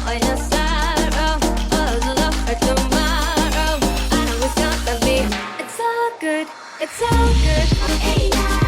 or your sorrow, or the love for tomorrow. I know it's gonna be. It's all good. It's all good. Hey, yeah.